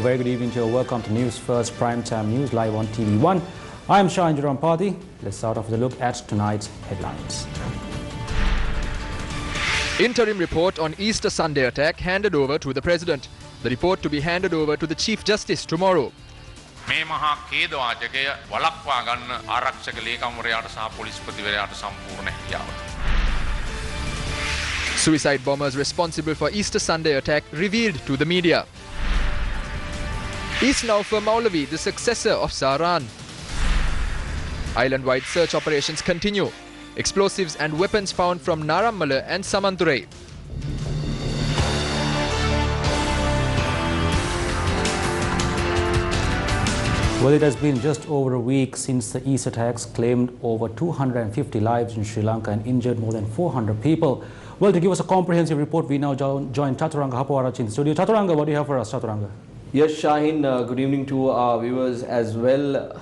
very good evening to you. Welcome to News First Primetime News live on TV1. I'm Shahin Jarampati. Let's start off with a look at tonight's headlines. Interim report on Easter Sunday attack handed over to the President. The report to be handed over to the Chief Justice tomorrow. මේ මහා ඛේදවාචකය වළක්වා ගන්න ආරක්ෂක ලේකම්වරයාට සහ පොලිස්පතිවරයාට සම්පූර්ණ හැකියාව. Suicide bombers responsible for Easter Sunday attack revealed to the media. East now for Maulavi, the successor of Saran. Island-wide search operations continue. Explosives and weapons found from Narammala and Samanturai. Well, it has been just over a week since the East attacks claimed over 250 lives in Sri Lanka and injured more than 400 people. Well, to give us a comprehensive report, we now join Chaturanga Hapawarach in studio. Chaturanga, what do you have for us, Chaturanga? Yes, Shahin, good evening to our viewers as well.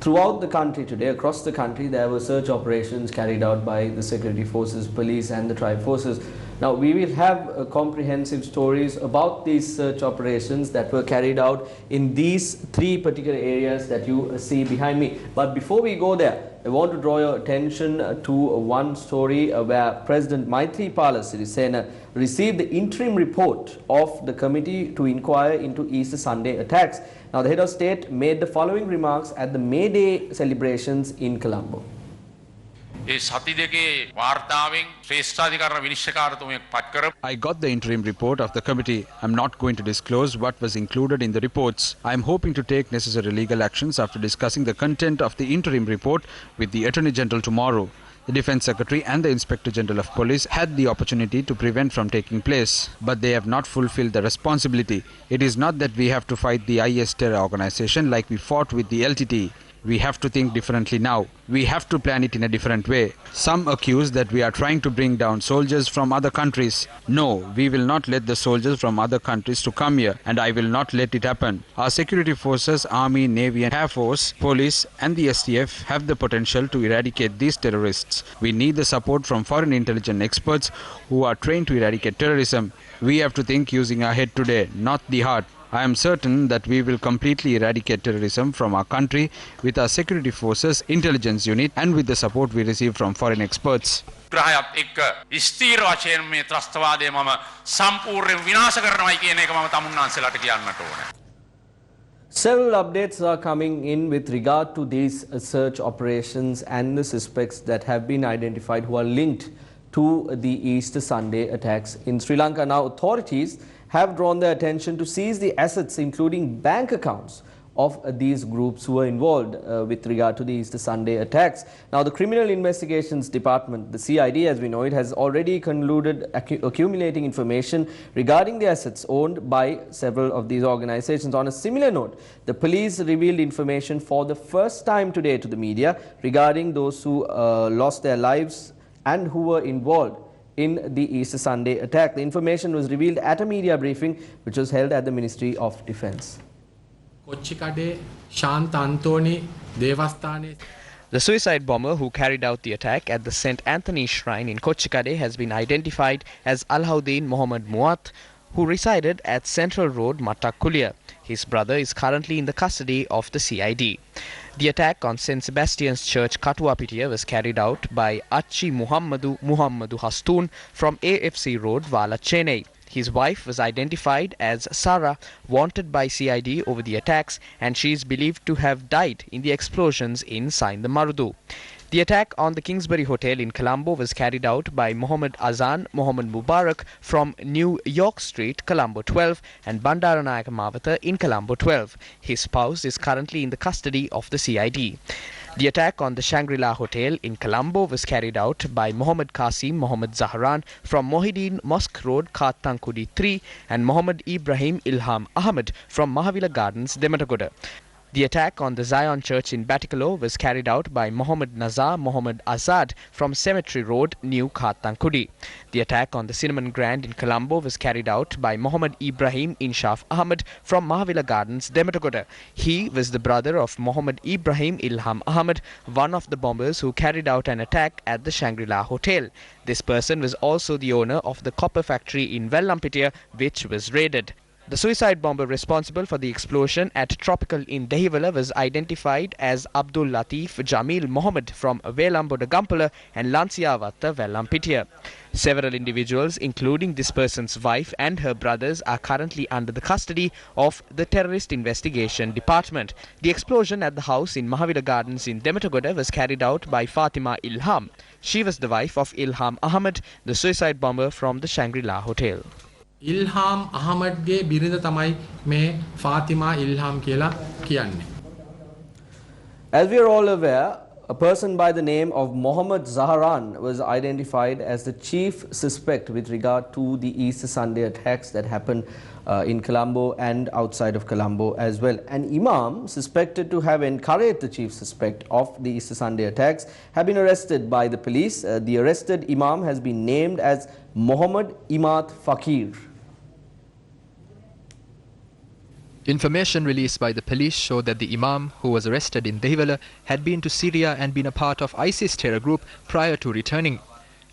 Throughout the country today, across the country, there were search operations carried out by the security forces, police and the tribe forces. Now, we will have comprehensive stories about these search operations that were carried out in these three particular areas that you see behind me. But before we go there, I want to draw your attention to one story where President Maithripala Sirisena received the interim report of the committee to inquire into Easter Sunday attacks. Now, the head of state made the following remarks at the May Day celebrations in Colombo. I got the interim report of the committee. I'm not going to disclose what was included in the reports. I'm hoping to take necessary legal actions after discussing the content of the interim report with the Attorney General tomorrow. The Defence Secretary and the Inspector General of Police had the opportunity to prevent from taking place, but they have not fulfilled the responsibility. It is not that we have to fight the IS terror organization like we fought with the LTT. We have to think differently now. We have to plan it in a different way. Some accuse that we are trying to bring down soldiers from other countries. No, we will not let the soldiers from other countries to come here, and I will not let it happen. Our security forces, Army, Navy and Air Force, Police and the STF have the potential to eradicate these terrorists. We need the support from foreign intelligence experts who are trained to eradicate terrorism. We have to think using our head today, not the heart. I am certain that we will completely eradicate terrorism from our country with our security forces, intelligence unit and with the support we receive from foreign experts. Several updates are coming in with regard to these search operations and the suspects that have been identified who are linked to the Easter Sunday attacks in Sri Lanka. Now, authorities have drawn their attention to seize the assets, including bank accounts of these groups who were involved with regard to the Easter Sunday attacks. Now, the Criminal Investigations Department, the CID as we know it, has already concluded accumulating information regarding the assets owned by several of these organizations. On a similar note, the police revealed information for the first time today to the media regarding those who lost their lives and who were involved in the Easter Sunday attack. The information was revealed at a media briefing which was held at the Ministry of Defence. The suicide bomber who carried out the attack at the St. Anthony Shrine in Kochikade has been identified as Alauddin Mohammad Muat, who resided at Central Road, Mattakulia. His brother is currently in the custody of the CID. The attack on St. Sebastian's Church, Katuapitiya, was carried out by Achi Muhammadu Hastun from AFC Road, Vala, Chennai. His wife was identified as Sarah, wanted by CID over the attacks, and she is believed to have died in the explosions in Saindamarudu. The attack on the Kingsbury Hotel in Colombo was carried out by Mohammed Azan Mohammed Mubarak from New York Street, Colombo 12, and Bandaranayaka Mawatha in Colombo 12. His spouse is currently in the custody of the CID. The attack on the Shangri-La Hotel in Colombo was carried out by Mohammed Qasim Mohammed Zahran from Mohideen Mosque Road, Katankudi 3, and Mohammed Ibrahim Ilham Ahmed from Mahavila Gardens, Dematagoda. The attack on the Zion Church in Batikalo was carried out by Mohammed Nazar Mohammed Azad from Cemetery Road, New Katankudi. The attack on the Cinnamon Grand in Colombo was carried out by Mohammed Ibrahim Inshaf Ahmed from Mahavila Gardens, Dematagoda. He was the brother of Mohammed Ibrahim Ilham Ahmed, one of the bombers who carried out an attack at the Shangri-La Hotel. This person was also the owner of the copper factory in Vellampitiya, which was raided. The suicide bomber responsible for the explosion at Tropical in Dehiwala was identified as Abdul Latif Jamil Mohammed from Velamboda Gampala and Lansiavatta Velampitiya. Several individuals, including this person's wife and her brothers, are currently under the custody of the Terrorist Investigation Department. The explosion at the house in Mahavira Gardens in Demetagoda was carried out by Fatima Ilham. She was the wife of Ilham Ahmed, the suicide bomber from the Shangri-La Hotel. ඉල්හාම් අහමඩ්ගේ බිරිඳ තමයි මේ ෆාතිමා ඉල්හාම් කියලා කියන්නේ. As we are all aware, a person by the name of Mohammed Zaharan was identified as the chief suspect with regard to the Easter Sunday attacks that happened in Colombo and outside of Colombo as well. An imam suspected to have encouraged the chief suspect of the Easter Sunday attacks have been arrested by the police. The arrested imam has been named as Mohammed Imat Fakir. Information released by the police showed that the imam, who was arrested in Dehiwala, had been to Syria and been a part of ISIS terror group prior to returning.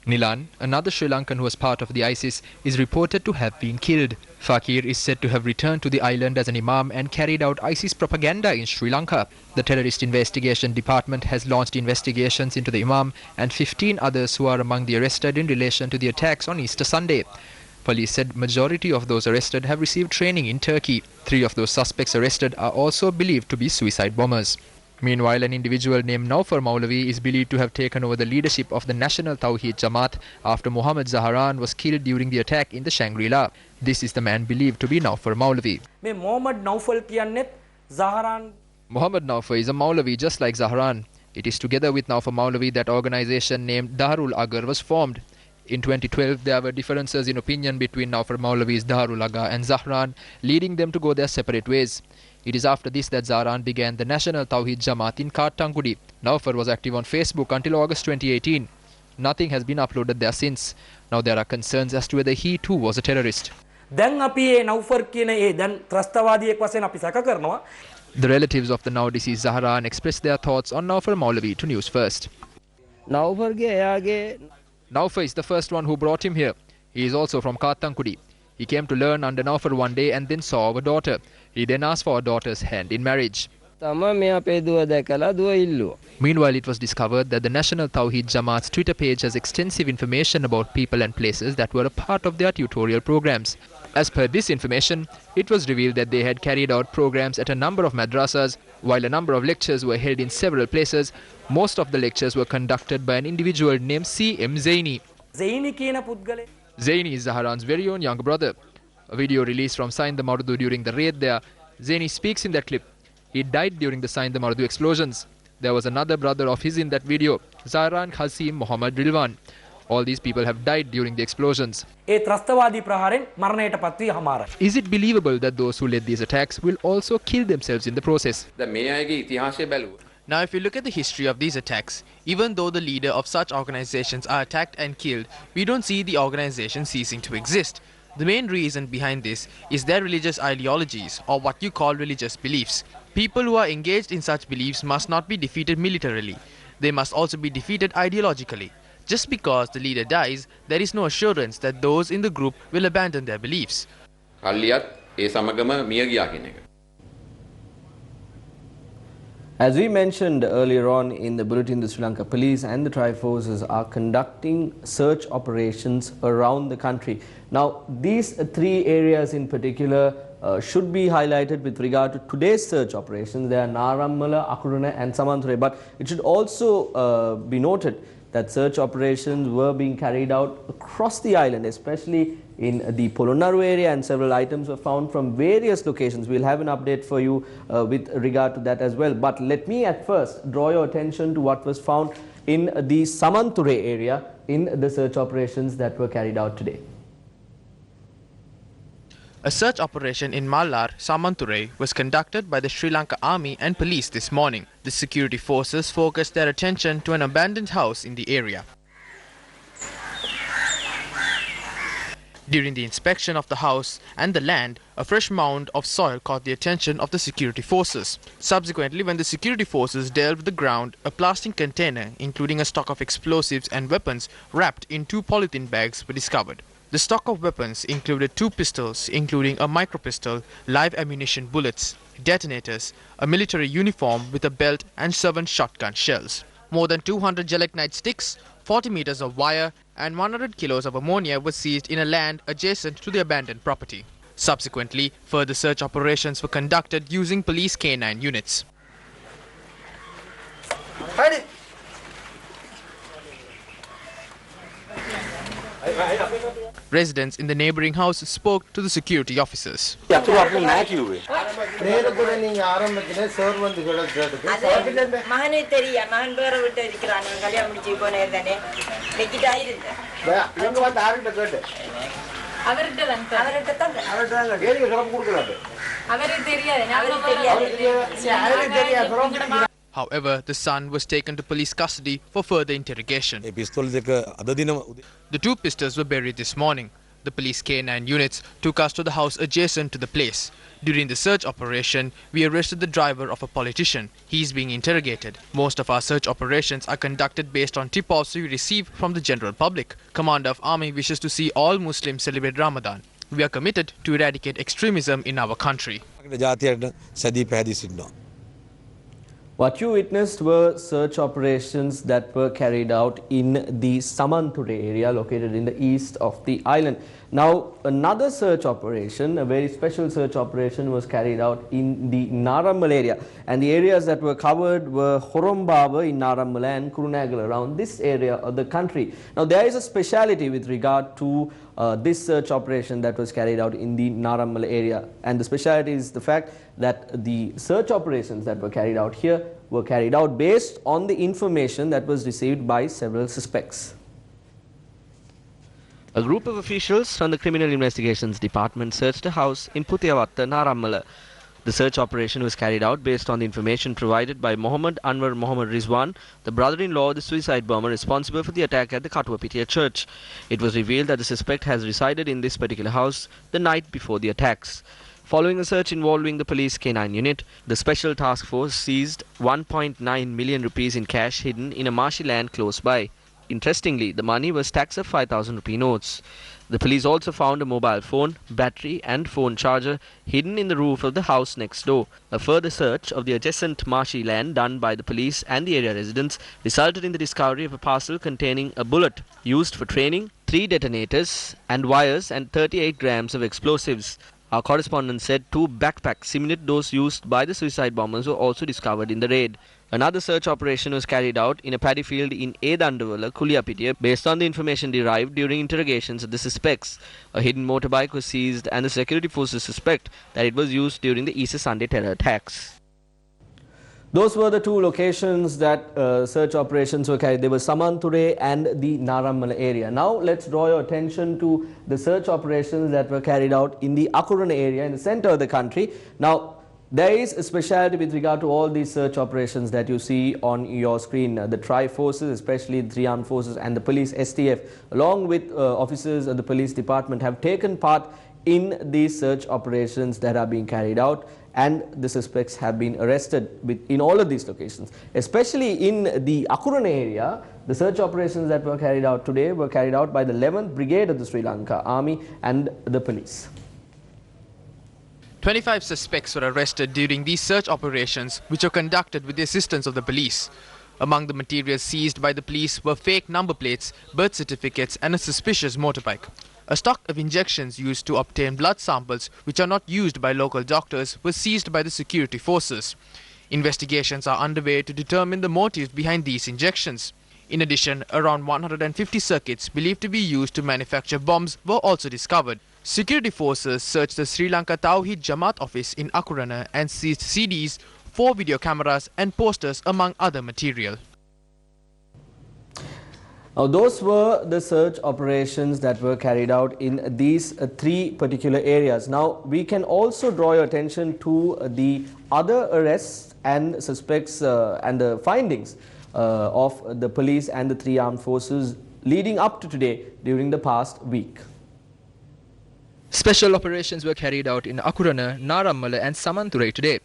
Nilan, another Sri Lankan who was part of the ISIS, is reported to have been killed. Fakir is said to have returned to the island as an imam and carried out ISIS propaganda in Sri Lanka. The Terrorist Investigation Department has launched investigations into the imam and 15 others who are among the arrested in relation to the attacks on Easter Sunday. Police said majority of those arrested have received training in Turkey. 3 of those suspects arrested are also believed to be suicide bombers. Meanwhile, an individual named Naufar Maulavi is believed to have taken over the leadership of the National Tawheed Jamaat after Mohammed Zaharan was killed during the attack in the Shangri-La. This is the man believed to be Naufar Maulavi. Mohammed Naufar is a Maulavi just like Zaharan. It is together with Naufar Maulavi that organization named Darul Agar was formed. In 2012, there were differences in opinion between Naufar Maulavi's Darul Aga and Zahran, leading them to go their separate ways. It is after this that Zahran began the National Tawheed Jamaat in Kattangudi. Naufar was active on Facebook until August 2018. Nothing has been uploaded there since. Now there are concerns as to whether he too was a terrorist. The relatives of the now deceased Zahran expressed their thoughts on Naufar Maulavi to News First. Naufar is the first one who brought him here. He is also from Kattangudi. He came to learn under Naufar one day and then saw our daughter. He then asked for our daughter's hand in marriage. Meanwhile, it was discovered that the National Tawheed Jamaat's Twitter page has extensive information about people and places that were a part of their tutorial programs. As per this information, it was revealed that they had carried out programs at a number of madrasas. While a number of lectures were held in several places, most of the lectures were conducted by an individual named C.M. Zaini. Zaini is Zaharan's very own younger brother. A video released from Sainda Marudu during the raid there, Zaini speaks in that clip. He died during the Sainda Marudu explosions. There was another brother of his in that video, Zahran Khasim Muhammad Rilwan. All these people have died during the explosions. Is it believable that those who led these attacks will also kill themselves in the process? Now, if you look at the history of these attacks, even though the leader of such organizations are attacked and killed, we don't see the organization ceasing to exist. The main reason behind this is their religious ideologies, or what you call religious beliefs. People who are engaged in such beliefs must not be defeated militarily. They must also be defeated ideologically. Just because the leader dies, there is no assurance that those in the group will abandon their beliefs. As we mentioned earlier on in the bulletin, the Sri Lanka Police and the Tri-Forces are conducting search operations around the country. Now, these 3 areas in particular should be highlighted with regard to today's search operations. They are Narammala, Akuruna and Samanthurai. But it should also be noted that search operations were being carried out across the island, especially in the Polonnaru area, and several items were found from various locations. We'll have an update for you with regard to that as well. But let me at first draw your attention to what was found in the Samanthurai area in the search operations that were carried out today. A search operation in Mallar, Samanthurai, was conducted by the Sri Lanka Army and Police this morning. The security forces focused their attention to an abandoned house in the area. During the inspection of the house and the land, a fresh mound of soil caught the attention of the security forces. Subsequently, when the security forces delved the ground, a plastic container, including a stock of explosives and weapons, wrapped in 2 polythene bags, were discovered. The stock of weapons included 2 pistols, including a micro-pistol, live ammunition bullets, detonators, a military uniform with a belt and 7 shotgun shells. More than 200 gelignite sticks, 40 meters of wire and 100 kilos of ammonia were seized in a land adjacent to the abandoned property. Subsequently, further search operations were conducted using police K9 units. Residents in the neighboring house spoke to the security officers. However, the son was taken to police custody for further interrogation. The 2 pistols were buried this morning. The police K9 units took us to the house adjacent to the place. During the search operation, we arrested the driver of a politician. He is being interrogated. Most of our search operations are conducted based on tip-offs we receive from the general public. Commander of Army wishes to see all Muslims celebrate Ramadan. We are committed to eradicate extremism in our country. What you witnessed were search operations that were carried out in the Samanture area located in the east of the island. Now, another search operation, a very special search operation, was carried out in the Narammala area. And the areas that were covered were Horombaba in Narammala and Kurunegala around this area of the country. Now, there is a speciality with regard to this search operation that was carried out in the Narammala area. And the speciality is the fact that the search operations that were carried out here were carried out based on the information that was received by several suspects. A group of officials from the Criminal Investigations Department searched a house in Putiyavatta, Narammala. The search operation was carried out based on the information provided by Mohammed Anwar Mohammed Rizwan, the brother-in-law of the suicide bomber responsible for the attack at the Katuapitiya church. It was revealed that the suspect has resided in this particular house the night before the attacks. Following a search involving the police K9 unit, the special task force seized 1.9 million rupees in cash hidden in a marshy land close by. Interestingly, the money was stacks of 5,000 rupee notes. The police also found a mobile phone, battery and phone charger hidden in the roof of the house next door. A further search of the adjacent marshy land done by the police and the area residents resulted in the discovery of a parcel containing a bullet used for training, 3 detonators and wires and 38 grams of explosives. Our correspondent said 2 backpacks similar to those used by the suicide bombers were also discovered in the raid. Another search operation was carried out in a paddy field in Edandavala, Kuliyapitiya, based on the information derived during interrogations of the suspects. A hidden motorbike was seized and the security forces suspect that it was used during the Easter Sunday terror attacks. Those were the 2 locations that search operations were carried. They were Samanture and the Narammala area. Now let's draw your attention to the search operations that were carried out in the Akurana area in the center of the country. Now, there is a speciality with regard to all these search operations that you see on your screen. The tri-forces, especially the 3 armed forces and the police STF, along with officers of the police department, have taken part in these search operations that are being carried out, and the suspects have been arrested in all of these locations. Especially in the Akurana area, the search operations that were carried out today were carried out by the 11th Brigade of the Sri Lanka Army and the police. 25 suspects were arrested during these search operations, which were conducted with the assistance of the police. Among the materials seized by the police were fake number plates, birth certificates and a suspicious motorbike. A stock of injections used to obtain blood samples, which are not used by local doctors, was seized by the security forces. Investigations are underway to determine the motives behind these injections. In addition, around 150 circuits believed to be used to manufacture bombs were also discovered. Security forces searched the Sri Lanka Tawhid Jamaat office in Akurana and seized CDs, 4 video cameras and posters among other material. Now, those were the search operations that were carried out in these 3 particular areas. Now, we can also draw your attention to the other arrests and suspects and the findings of the police and the 3 armed forces leading up to today during the past week. Special operations were carried out in Akurana, Narammala and Samanture today.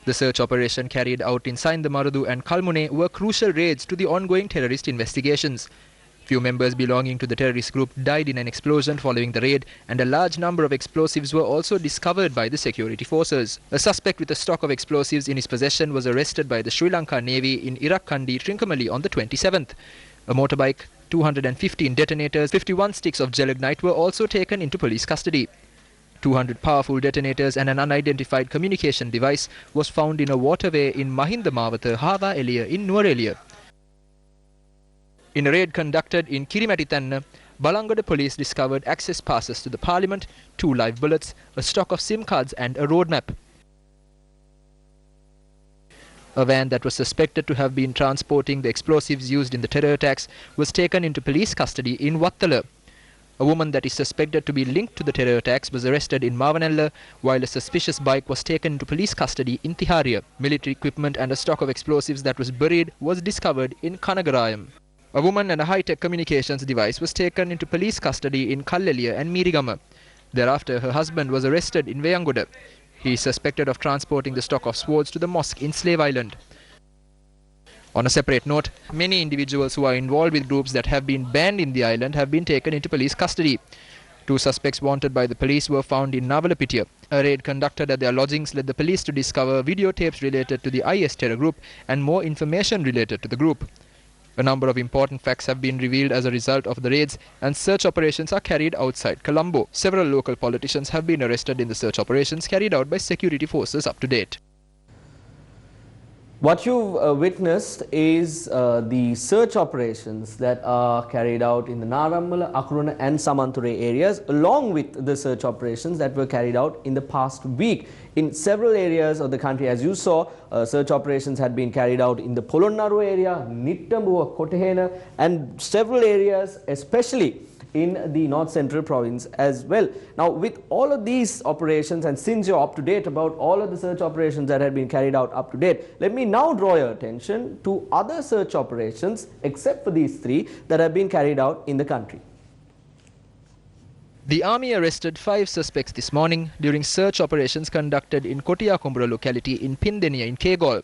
The search operation carried out in Saindamaradu and Kalmune were crucial raids to the ongoing terrorist investigations. Few members belonging to the terrorist group died in an explosion following the raid, and a large number of explosives were also discovered by the security forces. A suspect with a stock of explosives in his possession was arrested by the Sri Lanka Navy in Irakkandi, Trincomalee on the 27th. A motorbike, 215 detonators, 51 sticks of gelignite were also taken into police custody. 200 powerful detonators and an unidentified communication device was found in a waterway in Mahinda Mawatha, Hava Eliya in Nuwara. In a raid conducted in Kirimatithanna, Balangada police discovered access passes to the parliament, 2 live bullets, a stock of SIM cards and a roadmap. A van that was suspected to have been transporting the explosives used in the terror attacks was taken into police custody in Wattala. A woman that is suspected to be linked to the terror attacks was arrested in Mavanella, while a suspicious bike was taken into police custody in Tiharia. Military equipment and a stock of explosives that was buried was discovered in Kanagarayam. A woman and a high-tech communications device was taken into police custody in Kalleliya and Mirigama. Thereafter, her husband was arrested in Veyangoda. He is suspected of transporting the stock of swords to the mosque in Slave Island. On a separate note, many individuals who are involved with groups that have been banned in the island have been taken into police custody. 2 suspects wanted by the police were found in Navalapitiya. A raid conducted at their lodgings led the police to discover videotapes related to the IS terror group and more information related to the group. A number of important facts have been revealed as a result of the raids, and search operations are carried outside Colombo. Several local politicians have been arrested in the search operations carried out by security forces up to date. What you've witnessed is the search operations that are carried out in the Narammala, Akurana and Samanture areas, along with the search operations that were carried out in the past week. In several areas of the country, as you saw, search operations had been carried out in the Polonnaruwa area, Nittambuwa, Kotehena and several areas, especially in the North Central province as well. Now, with all of these operations, and since you're up to date about all of the search operations that have been carried out up to date, let me now draw your attention to other search operations except for these 3 that have been carried out in the country. The army arrested 5 suspects this morning during search operations conducted in Kotiyakumbura locality in Pindeniya in Kegol.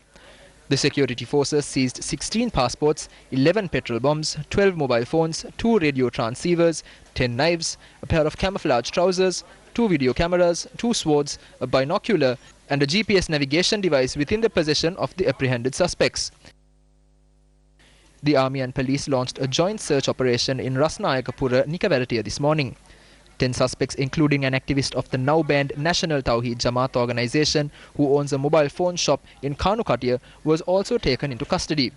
The security forces seized 16 passports, 11 petrol bombs, 12 mobile phones, 2 radio transceivers, 10 knives, a pair of camouflage trousers, 2 video cameras, 2 swords, a binocular and a GPS navigation device within the possession of the apprehended suspects. The army and police launched a joint search operation in Rasnayakapura, Nikavaratiya this morning. 10 suspects, including an activist of the now-banned National Tawheed Jamaat organization who owns a mobile phone shop in Kanukatiya, was also taken into custody.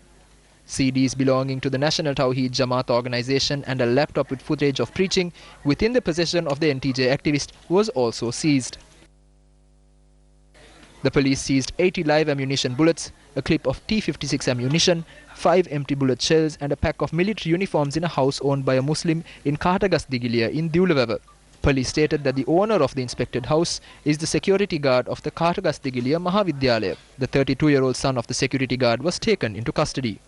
CDs belonging to the National Tawheed Jamaat organization and a laptop with footage of preaching within the possession of the NTJ activist was also seized. The police seized 80 live ammunition bullets, a clip of T-56 ammunition, 5 empty bullet shells and a pack of military uniforms in a house owned by a Muslim in Kahtagasdigiliya in Diulawava. Police stated that the owner of the inspected house is the security guard of the Kahtagasdigiliya Mahavidyalaya. The 32-year-old son of the security guard was taken into custody.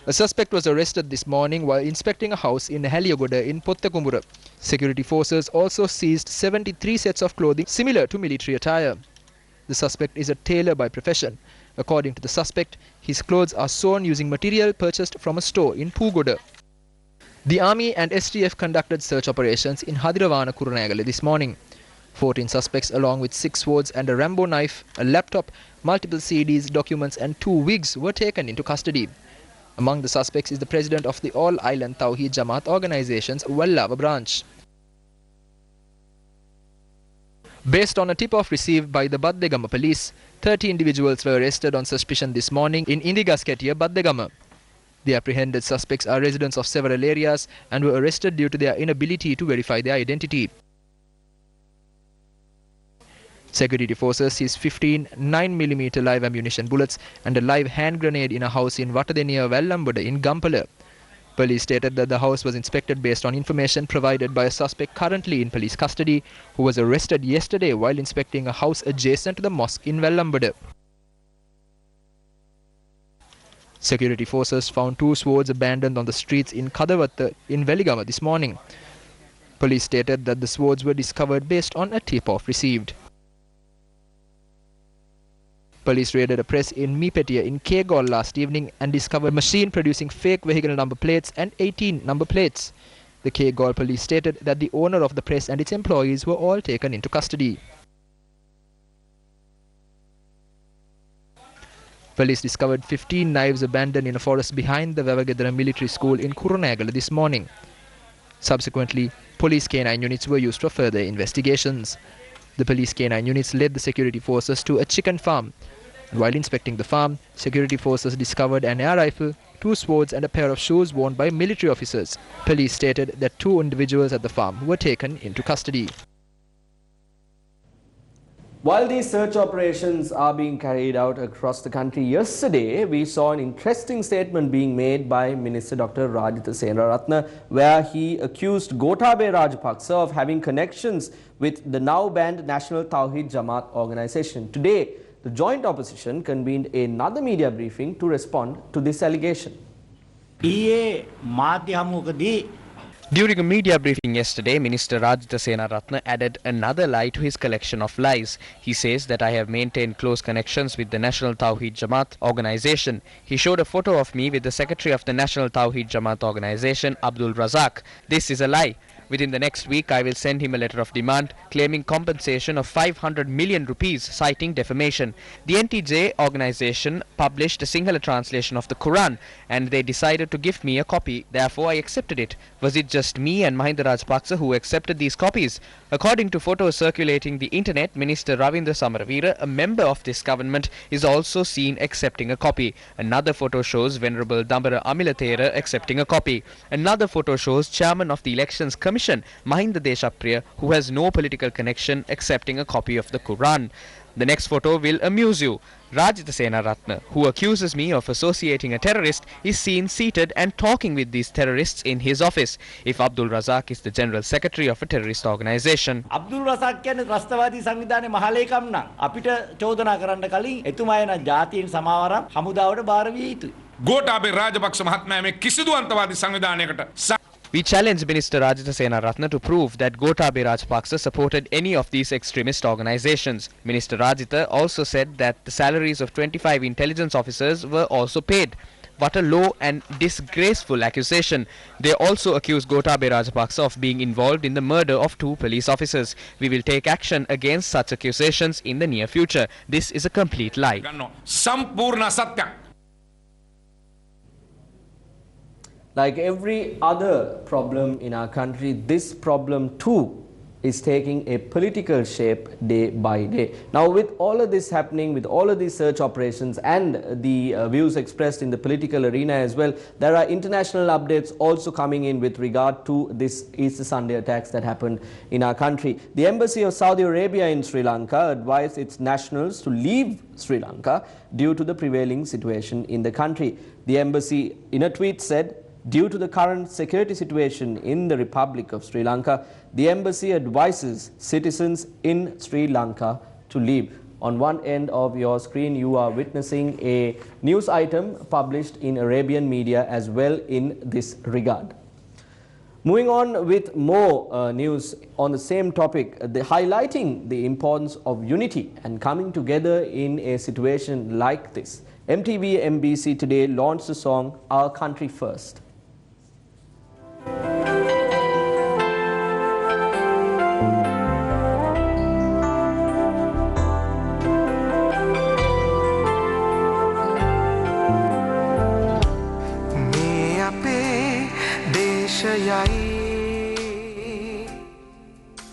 A suspect was arrested this morning while inspecting a house in Haliyagoda in Pottakumbura. Security forces also seized 73 sets of clothing similar to military attire. The suspect is a tailor by profession. According to the suspect, his clothes are sewn using material purchased from a store in Pugoda. The army and STF conducted search operations in Hadirawana Kurunegala this morning. 14 suspects along with 6 swords and a Rambo knife, a laptop, multiple CDs, documents and 2 wigs were taken into custody. Among the suspects is the president of the All Island Tawheed Jamaat organization's Wallava branch. Based on a tip-off received by the Baddegama police, 30 individuals were arrested on suspicion this morning in Indigasketiya, Baddegama. The apprehended suspects are residents of several areas and were arrested due to their inability to verify their identity. Security forces seized 15 9mm live ammunition bullets and a live hand grenade in a house in Watadeniya, Vallamboda in Gampala. Police stated that the house was inspected based on information provided by a suspect currently in police custody who was arrested yesterday while inspecting a house adjacent to the mosque in Vallamboda. Security forces found 2 swords abandoned on the streets in Kadavatta in Veligama this morning. Police stated that the swords were discovered based on a tip-off received. Police raided a press in Mipetiya in Kegol last evening and discovered a machine producing fake vehicle number plates and 18 number plates. The Kegol police stated that the owner of the press and its employees were all taken into custody. Police discovered 15 knives abandoned in a forest behind the Vavagedara military school in Kurunegala this morning. Subsequently, police canine units were used for further investigations. The police canine units led the security forces to a chicken farm. While inspecting the farm, security forces discovered an air rifle, 2 swords and a pair of shoes worn by military officers. Police stated that 2 individuals at the farm were taken into custody. While these search operations are being carried out across the country, yesterday we saw an interesting statement being made by Minister Dr. Rajitha Seenaratne, where he accused Gotabaya Rajapaksa of having connections with the now banned National Tawhid Jamaat organization. Today, the joint opposition convened another media briefing to respond to this allegation. During a media briefing yesterday, Minister Rajitha Seenaratne added another lie to his collection of lies. He says that I have maintained close connections with the National Tawhid Jamaat organization. He showed a photo of me with the secretary of the National Tawhid Jamaat organization, Abdul Razak. This is a lie. Within the next week, I will send him a letter of demand claiming compensation of 500 million rupees, citing defamation. The NTJ organization published a Sinhala translation of the Quran and they decided to give me a copy. Therefore, I accepted it. Was it just me and Mahinda Rajapaksa who accepted these copies? According to photos circulating the internet, Minister Ravindra Samaraweera, a member of this government, is also seen accepting a copy. Another photo shows Venerable Dambara Amilathera accepting a copy. Another photo shows Chairman of the Elections Commission, Mahinda Deshapriya, who has no political connection, accepting a copy of the Quran. The next photo will amuse you. Rajitha Seenaratne, who accuses me of associating a terrorist, is seen seated and talking with these terrorists in his office. If Abdul Razak is the general secretary of a terrorist organization. Abdul Razak කියන්නේ ත්‍රස්තවාදී සංවිධානයේ මහලේකම් නම් අපිට චෝදනා කරන්න කලින් එතුමා යන ජාතීන් සමාවරම් හමුදාවට බාර විය යුතුයි. ගෝඨාභය රාජපක්ෂ මහත්මයා මේ කිසිදු අන්තවාදී සංවිධානයකට We challenge Minister Rajitha Seenaratne to prove that Gotabaya Rajapaksa supported any of these extremist organizations. Minister Rajitha also said that the salaries of 25 intelligence officers were also paid. What a low and disgraceful accusation. They also accuse Gotabaya Rajapaksa of being involved in the murder of 2 police officers. We will take action against such accusations in the near future. This is a complete lie. Sampurna Satya. Like every other problem in our country, this problem too is taking a political shape day by day. Now, with all of this happening, with all of these search operations and the views expressed in the political arena as well, there are international updates also coming in with regard to this Easter Sunday attacks that happened in our country. The Embassy of Saudi Arabia in Sri Lanka advised its nationals to leave Sri Lanka due to the prevailing situation in the country. The embassy in a tweet said, due to the current security situation in the Republic of Sri Lanka, the embassy advises citizens in Sri Lanka to leave. On one end of your screen, you are witnessing a news item published in Arabian media as well in this regard. Moving on with more news on the same topic, highlighting the importance of unity and coming together in a situation like this. MTV MBC today launched the song Our Country First.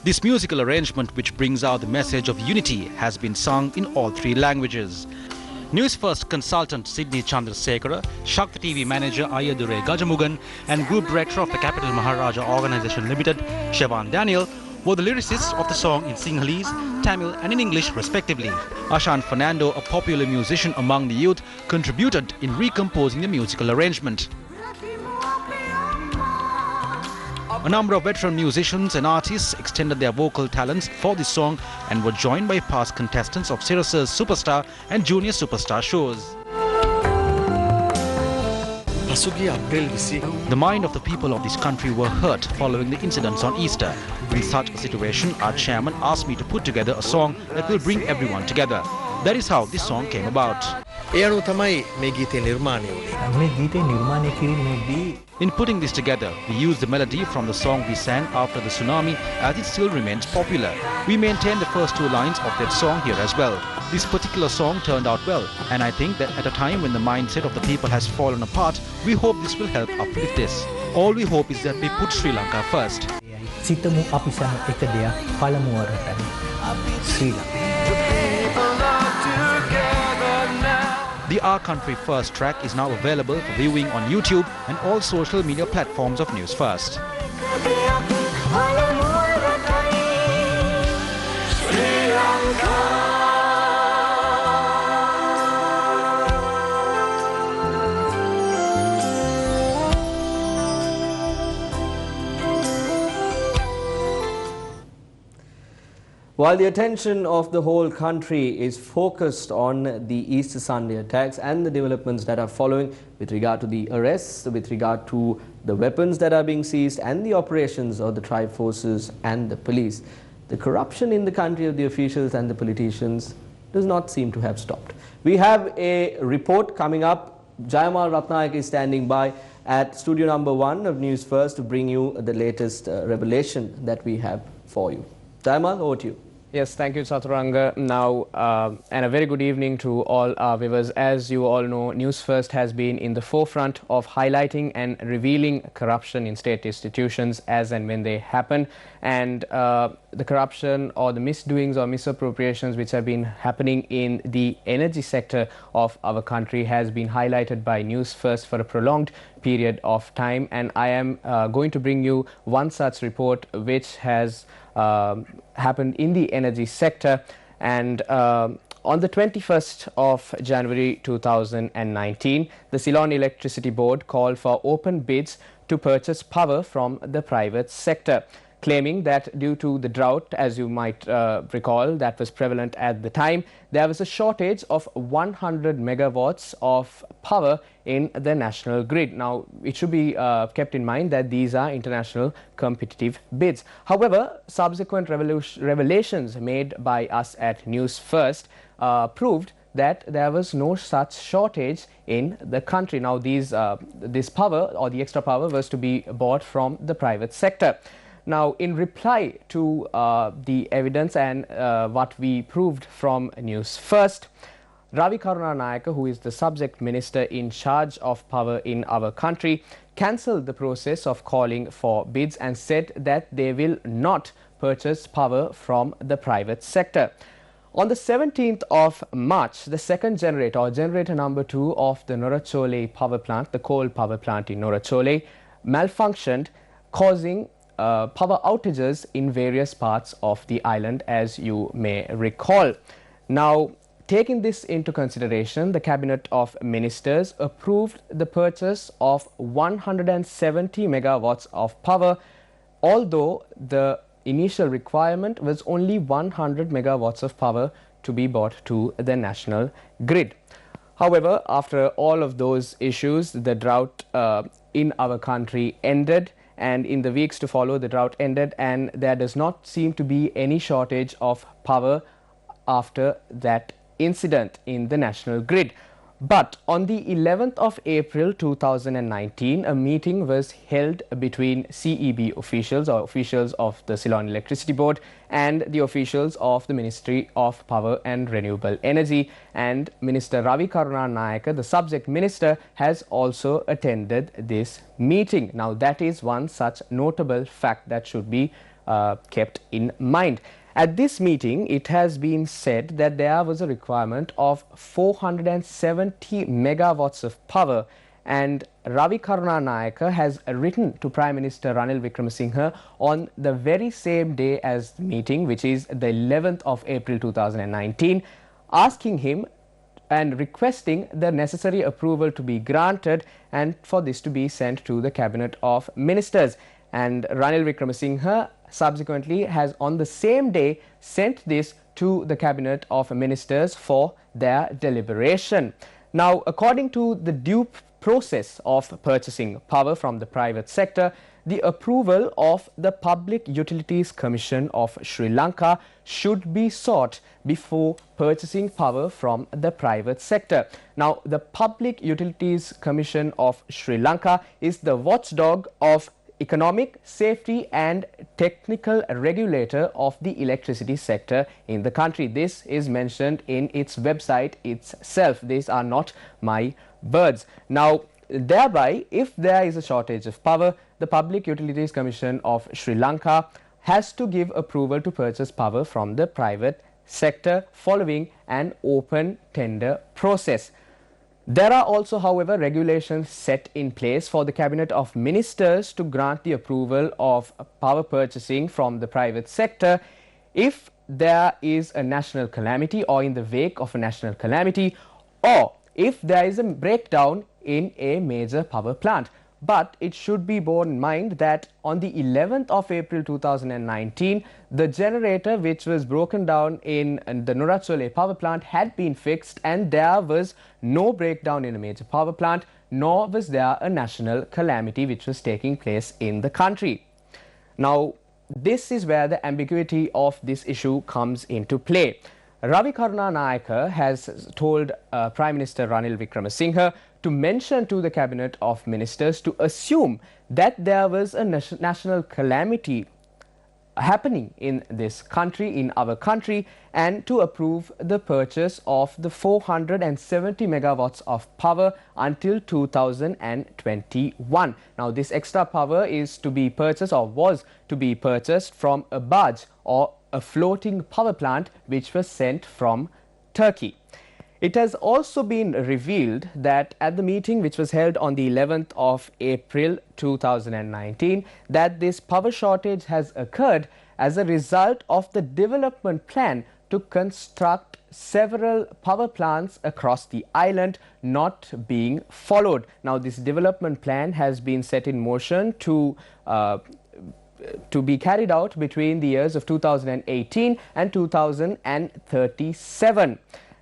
This musical arrangement, which brings out the message of unity, has been sung in all 3 languages. Newsfirst consultant Sydney Chandrasekhara, Shakti TV manager Ayadure Gajamugan and group director of the Capital Maharaja Organization Limited, Shevan Daniel, were the lyricists of the song in Sinhalese, Tamil and in English respectively. Ashan Fernando, a popular musician among the youth, contributed in recomposing the musical arrangement. A number of veteran musicians and artists extended their vocal talents for this song and were joined by past contestants of Sirius's Superstar and Junior Superstar shows. The mind of the people of this country were hurt following the incidents on Easter. In such a situation, our chairman asked me to put together a song that will bring everyone together. That is how this song came about. In putting this together, we used the melody from the song we sang after the tsunami, as it still remains popular. We maintained the first two lines of that song here as well. This particular song turned out well, and I think that at a time when the mindset of the people has fallen apart, we hope this will help uplift this. All we hope is that we put Sri Lanka first. සිතමු අපි සම එක දෙයක් පළමුව රටයි ශ්‍රී ලංකාව. The Our Country First track is now available for viewing on YouTube and all social media platforms of News First. While the attention of the whole country is focused on the Easter Sunday attacks and the developments that are following with regard to the arrests, with regard to the weapons that are being seized and the operations of the tribe forces and the police, the corruption in the country of the officials and the politicians does not seem to have stopped. We have a report coming up. Jayamal Ratnayak is standing by at studio number 1 of News First to bring you the latest revelation that we have for you. Jayamal, over to you. Yes, thank you, Chaturanga. Now, and a very good evening to all our viewers. As you all know, News First has been in the forefront of highlighting and revealing corruption in state institutions as and when they happen. And the corruption or the misdoings or misappropriations which have been happening in the energy sector of our country has been highlighted by News First for a prolonged period of time. And I am going to bring you one such report which has happened in the energy sector, and on the 21st of January 2019, the Ceylon Electricity Board called for open bids to purchase power from the private sector, claiming that due to the drought, as you might recall, that was prevalent at the time, there was a shortage of 100 megawatts of power in the national grid. Now, it should be kept in mind that these are international competitive bids. However, subsequent revelations made by us at News First proved that there was no such shortage in the country. Now, this power or the extra power was to be bought from the private sector. Now, in reply to the evidence and what we proved from News First, Ravi Karunanayake, who is the subject minister in charge of power in our country, cancelled the process of calling for bids and said that they will not purchase power from the private sector. On the 17th of March, the second generator or generator number 2 of the Norachole power plant, the coal power plant in Norachole, malfunctioned, causing power outages in various parts of the island, as you may recall. Now, taking this into consideration, the Cabinet of Ministers approved the purchase of 170 megawatts of power, although the initial requirement was only 100 megawatts of power to be bought to the national grid. However, after all of those issues, the drought in our country ended, and in the weeks to follow, the drought ended, and there does not seem to be any shortage of power after that incident in the national grid. But on the 11th of April 2019, a meeting was held between CEB officials or officials of the Ceylon Electricity Board and the officials of the Ministry of Power and Renewable Energy, and Minister Ravi Karunanayake, the subject minister, has also attended this meeting. Now, that is one such notable fact that should be kept in mind. At this meeting, it has been said that there was a requirement of 470 megawatts of power, and Ravi Karunanayake has written to Prime Minister Ranil Wickremesinghe on the very same day as the meeting, which is the 11th of April 2019, asking him and requesting the necessary approval to be granted and for this to be sent to the Cabinet of Ministers. And Ranil Wickremesinghe subsequently has on the same day sent this to the Cabinet of Ministers for their deliberation. Now, according to the due process of purchasing power from the private sector, the approval of the Public Utilities Commission of Sri Lanka should be sought before purchasing power from the private sector. Now, the Public Utilities Commission of Sri Lanka is the watchdog of economic, safety and technical regulator of the electricity sector in the country. This is mentioned in its website itself. These are not my words. Now, thereby, if there is a shortage of power, the Public Utilities Commission of Sri Lanka has to give approval to purchase power from the private sector following an open tender process. There are also, however, regulations set in place for the Cabinet of Ministers to grant the approval of power purchasing from the private sector if there is a national calamity or in the wake of a national calamity, or if there is a breakdown in a major power plant. But it should be borne in mind that on the 11th of April 2019, the generator which was broken down in the Nurachole power plant had been fixed, and there was no breakdown in a major power plant, nor was there a national calamity which was taking place in the country. Now, this is where the ambiguity of this issue comes into play. Ravi Karunanayake has told Prime Minister Ranil Wickremesinghe to mention to the Cabinet of Ministers to assume that there was a national calamity happening in this country, in our country, and to approve the purchase of the 470 megawatts of power until 2021. Now, this extra power is to be purchased, or was to be purchased, from a barge or a floating power plant which was sent from Turkey. It has also been revealed that at the meeting which was held on the 11th of April 2019, that this power shortage has occurred as a result of the development plan to construct several power plants across the island not being followed. Now, this development plan has been set in motion to be carried out between the years of 2018 and 2037.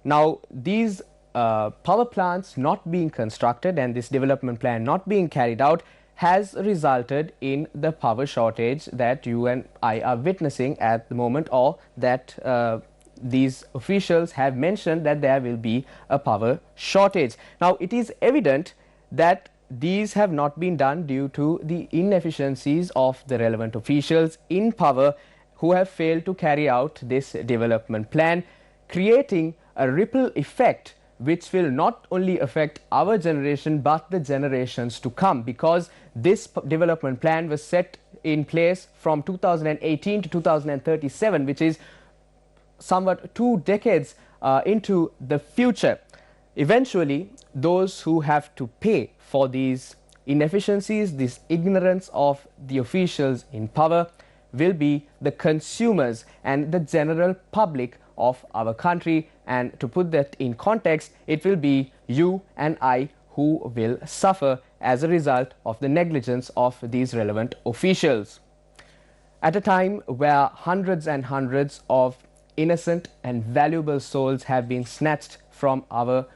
Now, these power plants not being constructed and this development plan not being carried out has resulted in the power shortage that you and I are witnessing at the moment, or that these officials have mentioned that there will be a power shortage. Now, it is evident that these have not been done due to the inefficiencies of the relevant officials in power who have failed to carry out this development plan, creating a ripple effect which will not only affect our generation but the generations to come, because this development plan was set in place from 2018 to 2037, which is somewhat 2 decades into the future. Eventually, those who have to pay for these inefficiencies, this ignorance of the officials in power, will be the consumers and the general public of our country. And to put that in context, it will be you and I who will suffer as a result of the negligence of these relevant officials. At a time where hundreds and hundreds of innocent and valuable souls have been snatched from our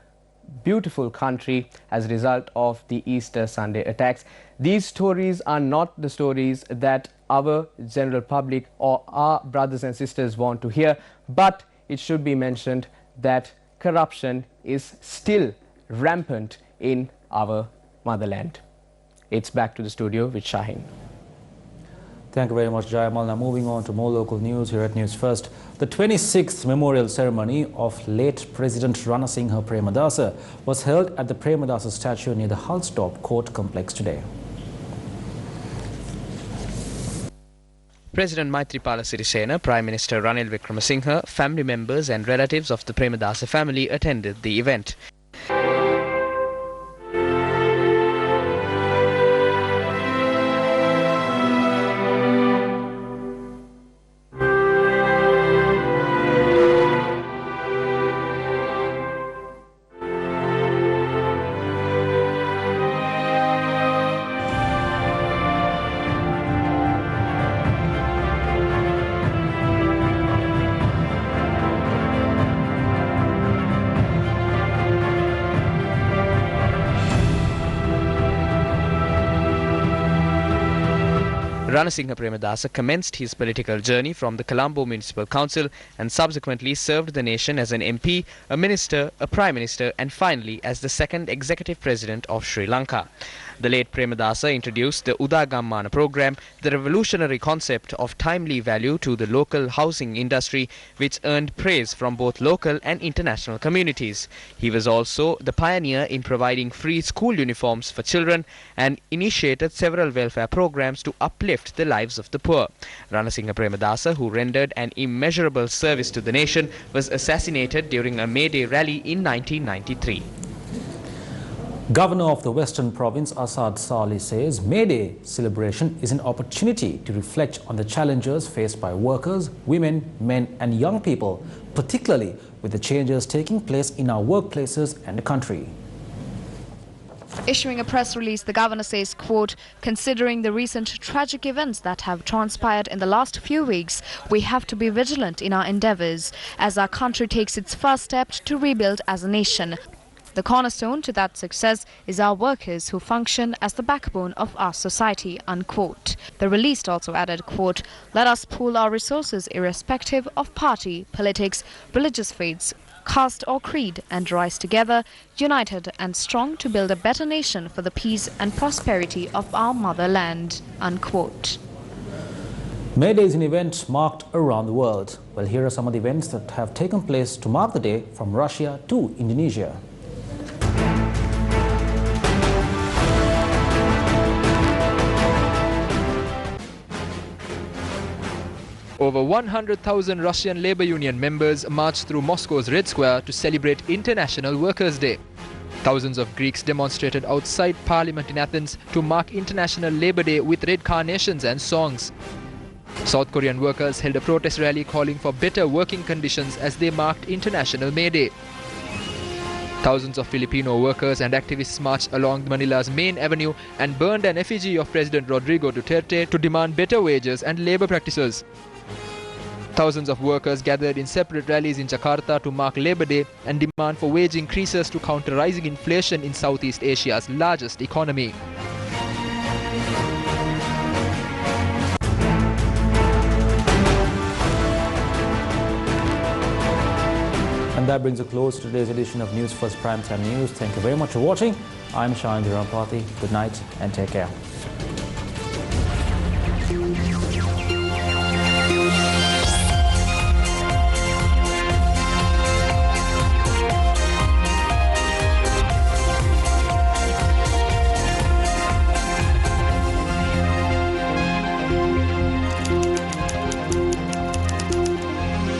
beautiful country as a result of the Easter Sunday attacks, these stories are not the stories that our general public or our brothers and sisters want to hear, but it should be mentioned that corruption is still rampant in our motherland. It's back to the studio with Shaheen. Thank you very much, Jayamal. Now moving on to more local news here at News First. The 26th memorial ceremony of late President Rana Singha Premadasa was held at the Premadasa statue near the Hullstop Court Complex today. President Maithripala Sirisena, Prime Minister Ranil Wickremesinghe, family members and relatives of the Premadasa family attended the event. Ranasinghe Premadasa commenced his political journey from the Colombo Municipal Council and subsequently served the nation as an MP, a minister, a prime minister and finally as the second executive president of Sri Lanka. The late Premadasa introduced the Udagammana program, the revolutionary concept of timely value to the local housing industry, which earned praise from both local and international communities. He was also the pioneer in providing free school uniforms for children and initiated several welfare programs to uplift the lives of the poor. Ranasinghe Premadasa, who rendered an immeasurable service to the nation, was assassinated during a May Day rally in 1993. Governor of the Western Province Asad Salih says May Day celebration is an opportunity to reflect on the challenges faced by workers, women, men and young people, particularly with the changes taking place in our workplaces and the country. Issuing a press release, the governor says, quote, "Considering the recent tragic events that have transpired in the last few weeks, we have to be vigilant in our endeavours as our country takes its first step to rebuild as a nation. The cornerstone to that success is our workers who function as the backbone of our society," unquote. The release also added, quote, "Let us pool our resources irrespective of party, politics, religious faiths, caste or creed and rise together, united and strong to build a better nation for the peace and prosperity of our motherland," unquote. May Day is an event marked around the world. Well, here are some of the events that have taken place to mark the day from Russia to Indonesia. Over 100,000 Russian labor union members marched through Moscow's Red Square to celebrate International Workers' Day. Thousands of Greeks demonstrated outside Parliament in Athens to mark International Labour Day with red carnations and songs. South Korean workers held a protest rally calling for better working conditions as they marked International May Day. Thousands of Filipino workers and activists marched along Manila's main avenue and burned an effigy of President Rodrigo Duterte to demand better wages and labour practices. Thousands of workers gathered in separate rallies in Jakarta to mark Labour Day and demand for wage increases to counter rising inflation in Southeast Asia's largest economy. And that brings a close to today's edition of News First Primetime News. Thank you very much for watching. I'm Shahan Dhirampathy. Good night and take care.